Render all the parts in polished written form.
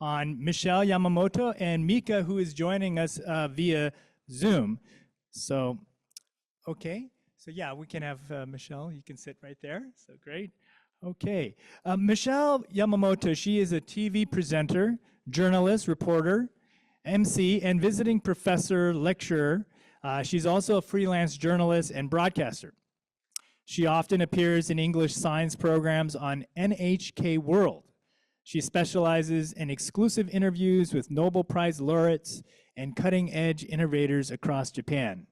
on Michelle Yamamoto and Mika, who is joining us via Zoom. So, okay. So yeah, we can have Michelle, you can sit right there. So great. Okay. Michelle Yamamoto, she is a TV presenter, journalist, reporter, MC, and visiting professor, lecturer. She's also a freelance journalist and broadcaster. She often appears in English science programs on NHK World. She specializes in exclusive interviews with Nobel Prize laureates and cutting-edge innovators across Japan.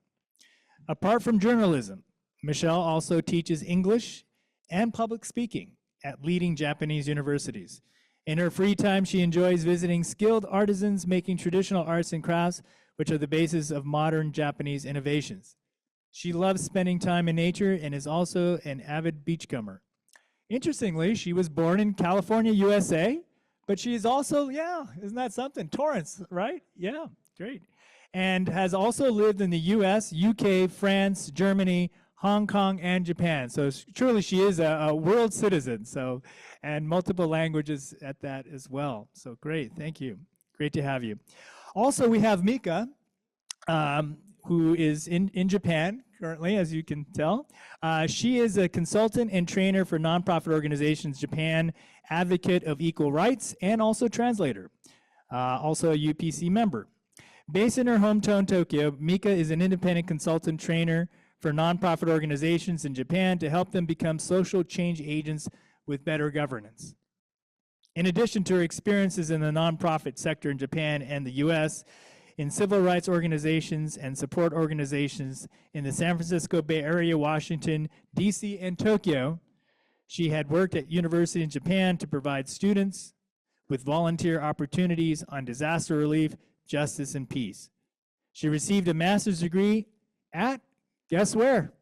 Apart from journalism, Michelle also teaches English and public speaking at leading Japanese universities. In her free time, she enjoys visiting skilled artisans making traditional arts and crafts, which are the basis of modern Japanese innovations. She loves spending time in nature and is also an avid beachcomber. Interestingly, she was born in California, USA, but she is also, yeah, isn't that something? Torrance, right? Yeah, great. And has also lived in the US, UK, France, Germany, Hong Kong, and Japan. So truly she is a world citizen, so, and multiple languages at that as well. So great, thank you. Great to have you. Also, we have Mika, who is in Japan currently, as you can tell. She is a consultant and trainer for nonprofit organizations Japan, advocate of equal rights, and also translator, also a UPC member. Based in her hometown, Tokyo, Mika is an independent consultant trainer for nonprofit organizations in Japan to help them become social change agents with better governance. In addition to her experiences in the nonprofit sector in Japan and the US, in civil rights organizations and support organizations in the San Francisco Bay Area, Washington, DC, and Tokyo, she had worked at universities in Japan to provide students with volunteer opportunities on disaster relief, justice, and peace. She received a master's degree at, guess where?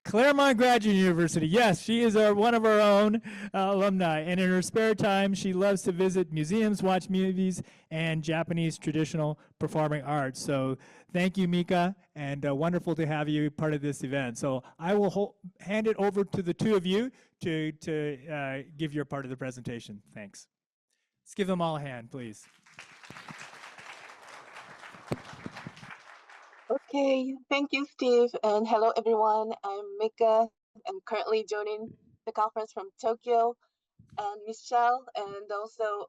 Claremont Graduate University. Yes, she is one of our own alumni. And in her spare time, she loves to visit museums, watch movies, and Japanese traditional performing arts. So thank you, Mika, and wonderful to have you part of this event. So I will hand it over to the two of you to give your part of the presentation. Thanks. Let's give them all a hand, please. Okay, thank you, Steve, and hello, everyone. I'm Mika. I'm currently joining the conference from Tokyo, and Michelle, and also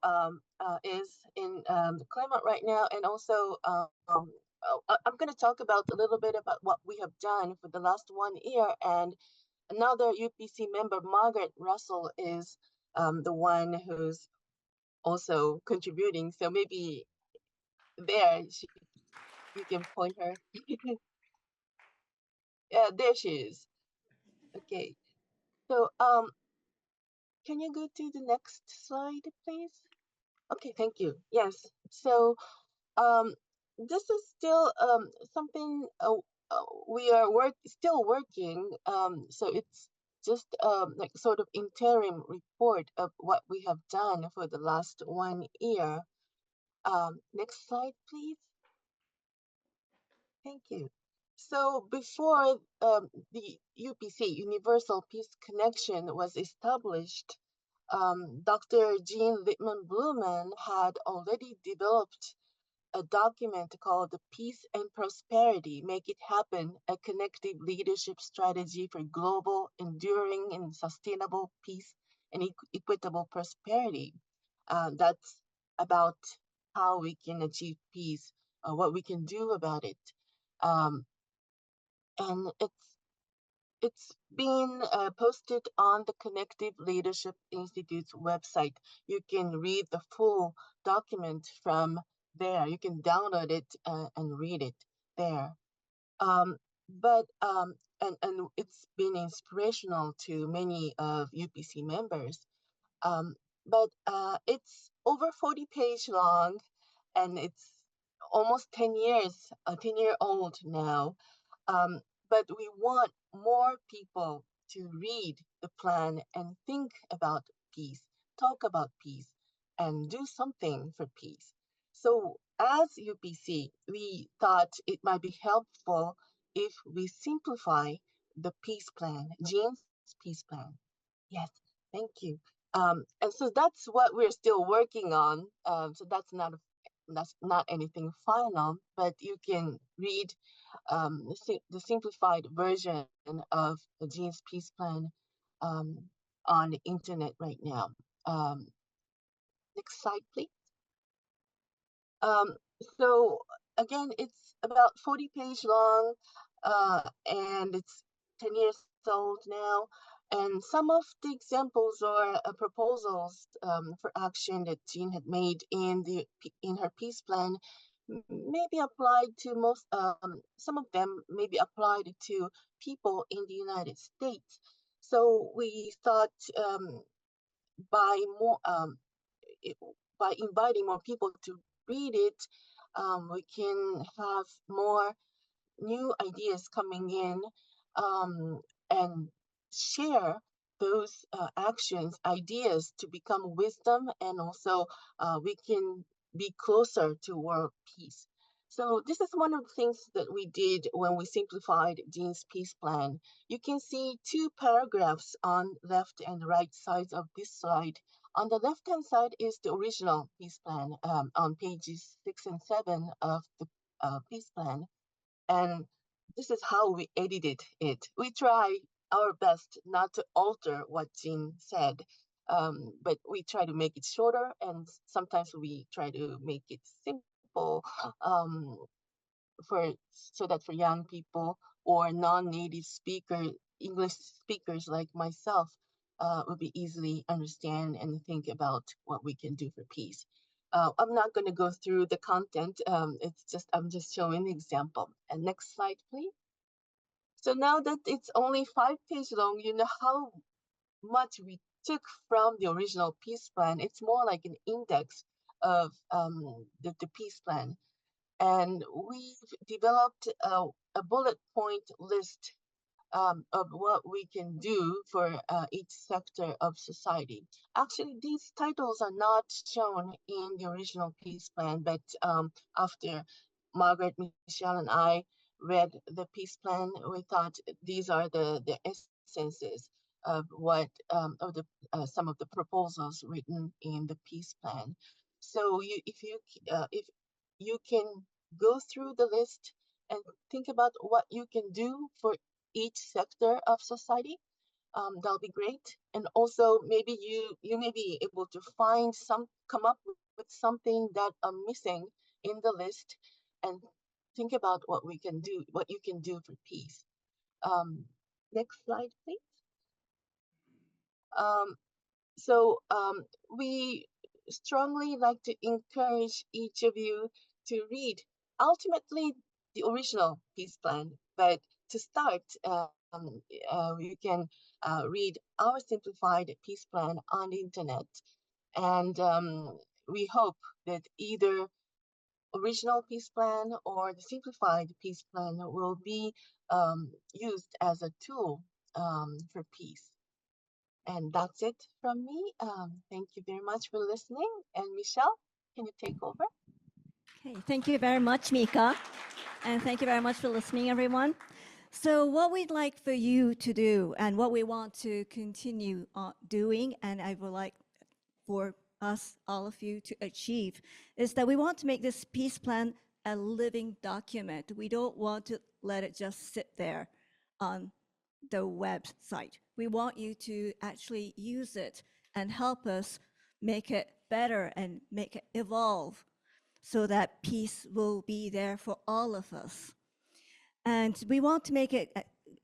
is in Claremont right now, and also I'm going to talk about a little bit about what we have done for the last 1 year, and another UPC member, Margaret Russell, is the one who's also contributing, so maybe there you can point her. Yeah, there she is. Okay. So, can you go to the next slide, please? Okay, thank you. Yes. So, this is still something we are still working. So it's just like sort of interim report of what we have done for the last 1 year. Next slide, please. Thank you. So before the UPC, Universal Peace Connection, was established, Dr. Jean Littman Blumen had already developed a document called the Peace and Prosperity, Make It Happen, a connective leadership strategy for global, enduring, and sustainable peace and equitable prosperity. That's about how we can achieve peace, what we can do about it. And it's been posted on the Connective Leadership Institute's website. You can read the full document from there. You can download it and read it there. And it's been inspirational to many of UPC members. But it's over 40 pages long, and it's almost 10 years, 10-year-old now. But we want more people to read the plan and think about peace, talk about peace, and do something for peace. So as UPC, we thought it might be helpful if we simplify the peace plan, Jean's peace plan. Yes, thank you. And so that's what we're still working on. So that's not anything final, but you can read the simplified version of the Gene's Peace Plan um, on the internet right now. Um, Next slide, please. Um, so again, it's about 40-page long, and it's 10 years old now. And some of the examples or proposals for action that Jean had made in her peace plan may be applied to most. Some of them may be applied to people in the United States. So we thought by more it, by inviting more people to read it, we can have more new ideas coming in and share those actions, ideas to become wisdom, and also we can be closer to world peace. So this is one of the things that we did when we simplified Jean's peace plan. You can see two paragraphs on left and right sides of this slide. On the left-hand side is the original peace plan on pages 6 and 7 of the peace plan. And this is how we edited it. We try our best not to alter what Jean said, but we try to make it shorter, and sometimes we try to make it simple um, for so that for young people or non-native English speakers like myself would be easily understand and think about what we can do for peace. I'm not going to go through the content. I'm just showing the example. And next slide, please. So now that it's only 5 pages long, you know how much we took from the original peace plan. It's more like an index of the peace plan. And we've developed a bullet point list of what we can do for each sector of society. Actually, these titles are not shown in the original peace plan, but after Margaret, Michelle, and I read the peace plan, we thought these are the essences of what of the some of the proposals written in the peace plan. So if you can go through the list and think about what you can do for each sector of society, that'll be great. And also maybe you may be able to come up with something that are missing in the list, and think about what you can do for peace. Um, Next slide, please. Um, so we strongly like to encourage each of you to read ultimately the original peace plan, but to start, you can read our simplified peace plan on the internet. And we hope that either original peace plan or the simplified peace plan will be used as a tool for peace. And that's it from me. Thank you very much for listening. And Michelle, can you take over? Okay, thank you very much, Mika. And thank you very much for listening, everyone. So what we'd like for you to do and what we want to continue doing, and I would like for us, all of you, to achieve, is that we want to make this peace plan a living document. We don't want to let it just sit there on the website. We want you to actually use it and help us make it better and make it evolve so that peace will be there for all of us. And we want to make it,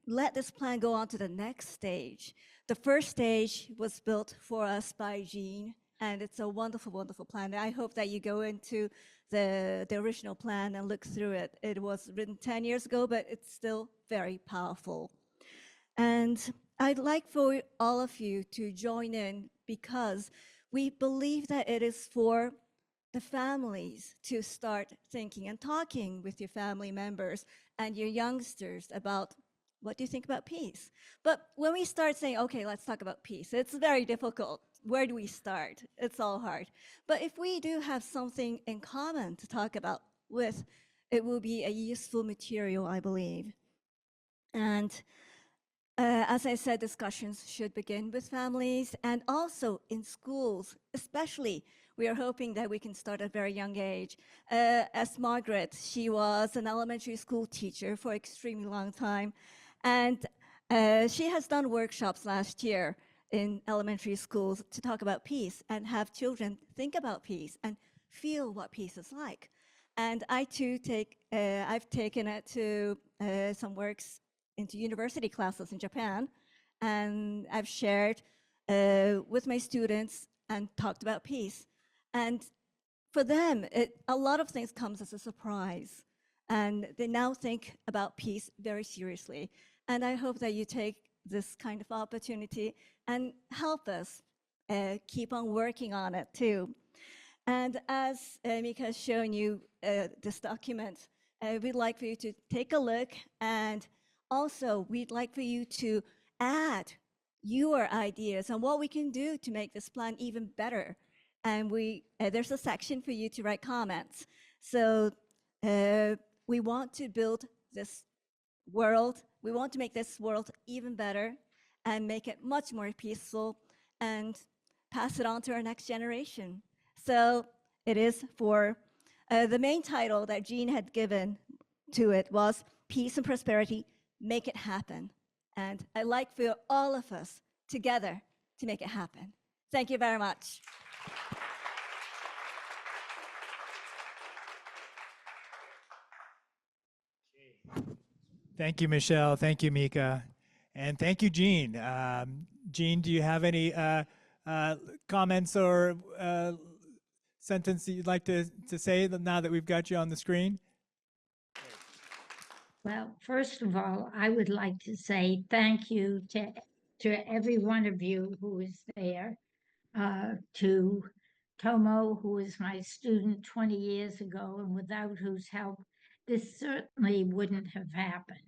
let this plan go on to the next stage. The first stage was built for us by Jean, and it's a wonderful, wonderful plan. I hope that you go into the original plan and look through it. It was written 10 years ago, but it's still very powerful. And I'd like for all of you to join in because we believe that it is for the families to start thinking and talking with your family members and your youngsters about what do you think about peace? But when we start saying, okay, let's talk about peace, it's very difficult. Where do we start? It's all hard. But if we do have something in common to talk about with, it will be a useful material, I believe. And As I said, discussions should begin with families and also in schools, especially. We are hoping that we can start at a very young age. As Margaret, she was an elementary school teacher for an extremely long time. And she has done workshops last year in elementary schools to talk about peace and have children think about peace and feel what peace is like. And I too I've taken it to some works into university classes in Japan, and I've shared with my students and talked about peace. And for them, a lot of things comes as a surprise, and they now think about peace very seriously. And I hope that you take this kind of opportunity and help us keep on working on it too. And as Mika has shown you this document, we'd like for you to take a look, and also we'd like for you to add your ideas on what we can do to make this plan even better. And there's a section for you to write comments. So we want to build this world. We want to make this world even better and make it much more peaceful and pass it on to our next generation. So it is for the main title that Jean had given to it was Peace and Prosperity, Make It Happen. And I'd like for all of us together to make it happen. Thank you very much. Thank you, Michelle. Thank you, Mika. And thank you, Jean. Jean, do you have any comments or sentence that you'd like to say now that we've got you on the screen? Well, first of all, I would like to say thank you to every one of you who is there, to Tomo, who was my student 20 years ago, and without whose help, this certainly wouldn't have happened.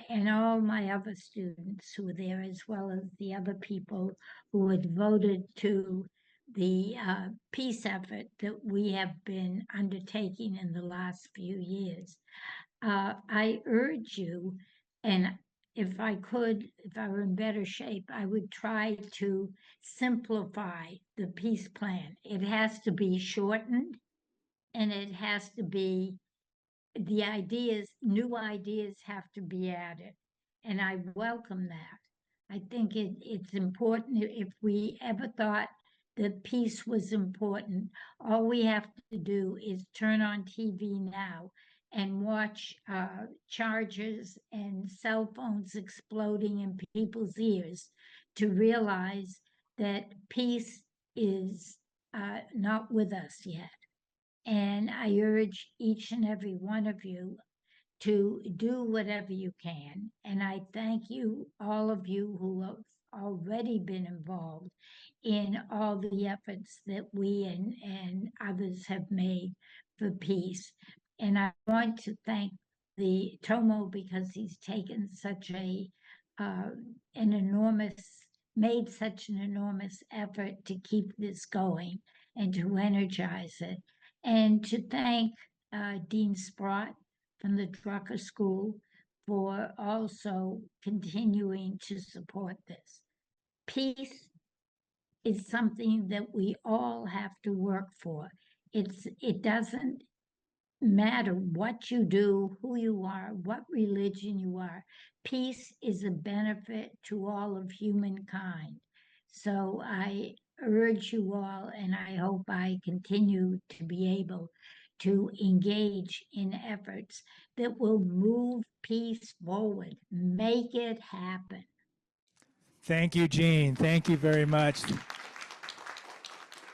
And all my other students who were there, as well as the other people who had voted to the peace effort that we have been undertaking in the last few years. I urge you, and if I were in better shape, I would try to simplify the peace plan. It has to be shortened, and it has to be new ideas have to be added. And I welcome that. I think it's important. If we ever thought that peace was important, all we have to do is turn on TV now and watch chargers and cell phones exploding in people's ears to realize that peace is not with us yet. And I urge each and every one of you to do whatever you can. And I thank you, all of you who have already been involved in all the efforts that we and others have made for peace. And I want to thank the Tomo because he's taken such made such an enormous effort to keep this going and to energize it. And to thank Dean Sprott from the Drucker School for also continuing to support this. Peace is something that we all have to work for. It doesn't matter what you do, who you are, what religion you are. Peace is a benefit to all of humankind. So I urge you all, and I hope I continue to be able to engage in efforts that will move peace forward. Make it happen. Thank you, Jean. Thank you very much.